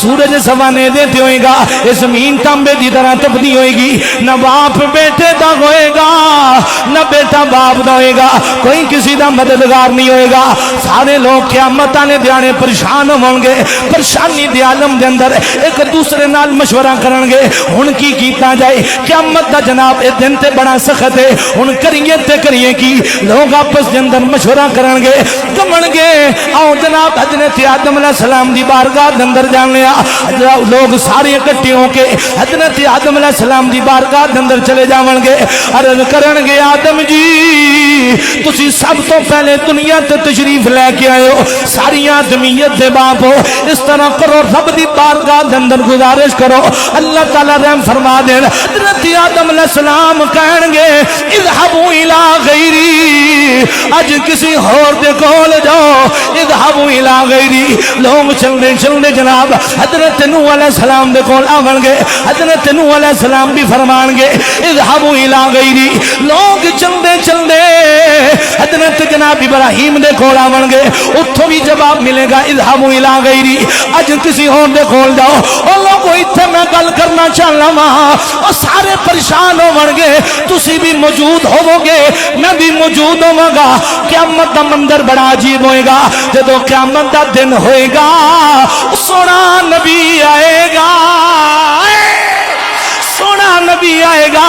سورج سوانے دیتے ہوئے گا، زمین تانبے دی طرح تپدی ہوئے گی، نہ باپ بیٹے دا ہوئے گا نہ بیٹا باپ دا ہوئے گا، کوئی کسی دا مددگار نہیں ہوئے گا، سارے لوگ قیامت آنے دیانے پریشان ہوں گے، پریشانی دی عالم دے اندر ایک دوسرے نال مشورہ کرن گے، ہن کی کیتا جائے، قیامت دا جناب اے دن تے بڑا سخت ہے، ہن کریے تے کریے کی، لوگ آپس دے اندر مشورہ کرن گے، کمن گے آؤ جناب حضرت آدم علیہ السلام دی بارگاہ دے اندر جان لیا، لوگ سارے اکٹھے ہو کے حضرت آدم علیہ السلام دی بارگاہ دے اندر چلے جاون گے، عرض کرن گے آدم جی تسی سب تو پہلے دنیا تے تشریف لے کے آئے ہو، ساری آدمیت دے باپ ہو، اس طرح کرو رب دی بارگاہ دے اندر گزارش کرو اللہ تعالی رحم فرما دین۔ حضرت آدم علیہ السلام کہن گے اذهبوا الى غیری، اج کسی اور دے کول جاؤ، اذهبوا الى غیری، لوگ چلنے چلنے جناب حضرت نوح علیہ السلام دے کول آون گے، حضرت نوح علیہ السلام بھی فرمان گے اذهبوا الى غیری، لوگ چلنے چلنے حضرت جناب ابراہیم دے کول آون گے، اتھوں بھی جواب ملے گا اذهبوا الى غیری، اج کسی اور دے کول جاؤ، او لوگوں اتھے میں گل کرنا چاہنا وہاں، اور سارے پریشان ہون گے، تسی بھی موجود ہوو گے میں بھی موجود ہوواں گا، قیامت دا منظر بڑا عجیب ہوئے گا، جدو قیامت دا دن ہوئے گا سونا نبی آئے گا، سونا نبی آئے گا،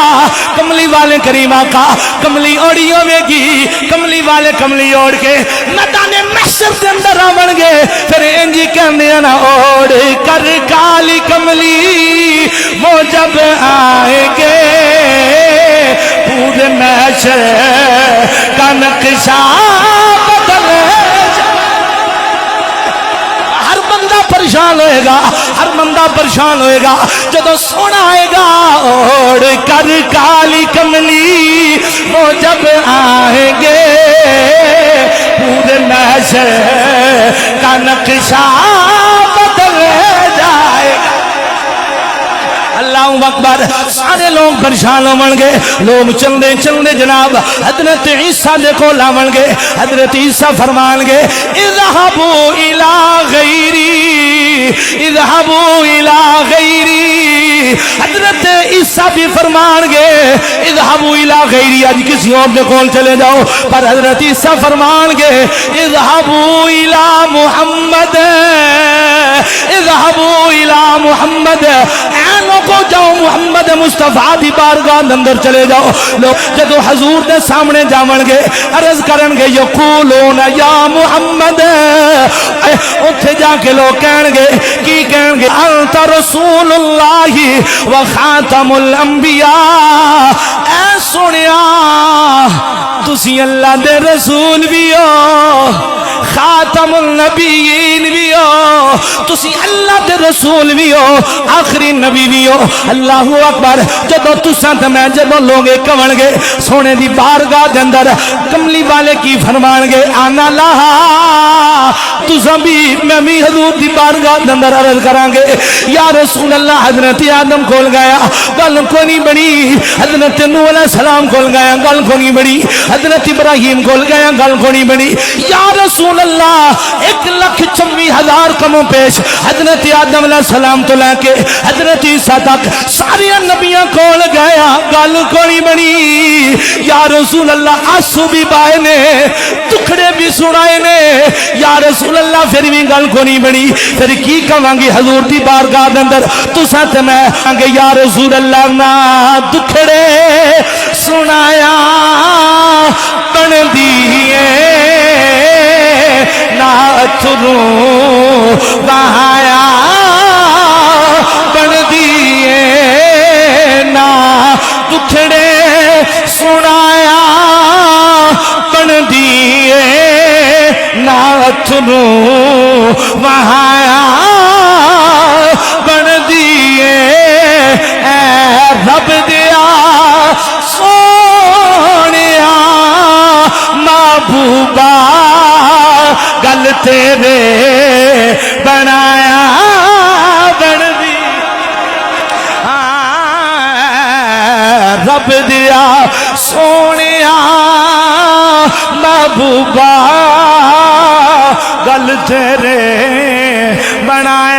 کملی والے کریم آقا کملی اوڑی ہوئے گی، کملی والے کملی اوڑ کے میدان محشر دے اندر آون گے، پھر انجی کہنے نا اوڑ کر کالی کملی وہ جب آئیں گے پورے محشر کا نقشہ بدل پریشان ہوئے گا، ہر بندہ پریشان ہوئے گا، جدو سونا آئے گا اوڑ کر کالی کملی وہ جب آئیں گے پورے محشر کا نقشہ بدل جائے گا۔ اللہ اکبر، سارے لوگ پریشان ہون گے، لوگ چلنے چلنے جناب حضرت عیسیٰ دے کو لاون گے، حضرت عیسیٰ فرمان گے اذهبوا الى غیری، اذهبوا الى غیری، حضرت عیسیٰ بھی فرمان گے اذهبوا الى غیری، آج کسی اور دے کول چلے جاؤ، پر حضرت عیسیٰ فرمان گے اذهبوا الى محمد، اذهبوا الى محمد، اینوں کو جاؤ محمد مصطفیٰ دی بارگاہ اندر چلے جاؤ، لوگ جدو حضور دے سامنے جاون گے عرض کرن گے یقولون یا محمد، اتھے جا کے لوگ کہن گے کی کہن گے انت رسول اللہ و خاتم الانبیاء، اے سنیا تسی اللہ دے رسول بھی ہو خاتم النبیین بھی ہو، تسی اللہ دے رسول بھی ہو آخری نبی بھی ہو۔ اللہ اکبر، جدو تساں تے میں جدو لوگے کون گے سونے دی بارگاہ دے اندر کملی والے کی فرمان گے آنا لہا، تساں بھی میں بھی حضور دی بارگاہ دے اندر عرض کران گے یا رسول اللہ، حضرت آدم کول گیا گل کو نہیں بڑی، حضرت نوح علیہ السلام کول گیا گل کو نہیں بڑی، حضرت ابراہیم کول گیا گل کو نہیں بڑی، یا رسول اللہ 1,26,000 کموں پیش حضرت آدم علیہ السلام تو لے کے حضرت عیسیٰ تک ساری نبیاں کول گیا گل کو نہیں بنی، یا رسول اللہ آنسو بھی بائے نے ٹکڑے بھی سنائے نے، یا رسول اللہ پھر بھی گل کو نہیں بنی، پھر کی کہاں گی حضور دی بارگاہ دے اندر تساں تے میں کہ یا رسول اللہ نہ دکھڑے سنایا بن دیئے نہ اتھروں بہایا بن دیئے نہ دکھڑے سنایا بن دیئے نہ اتھروں بہایا بن دیئے، اے رب دیا سونیا محبوبہ گل تیرے بنایا بن دی، رب دیا سونیا محبوبہ گل تیرے بنایا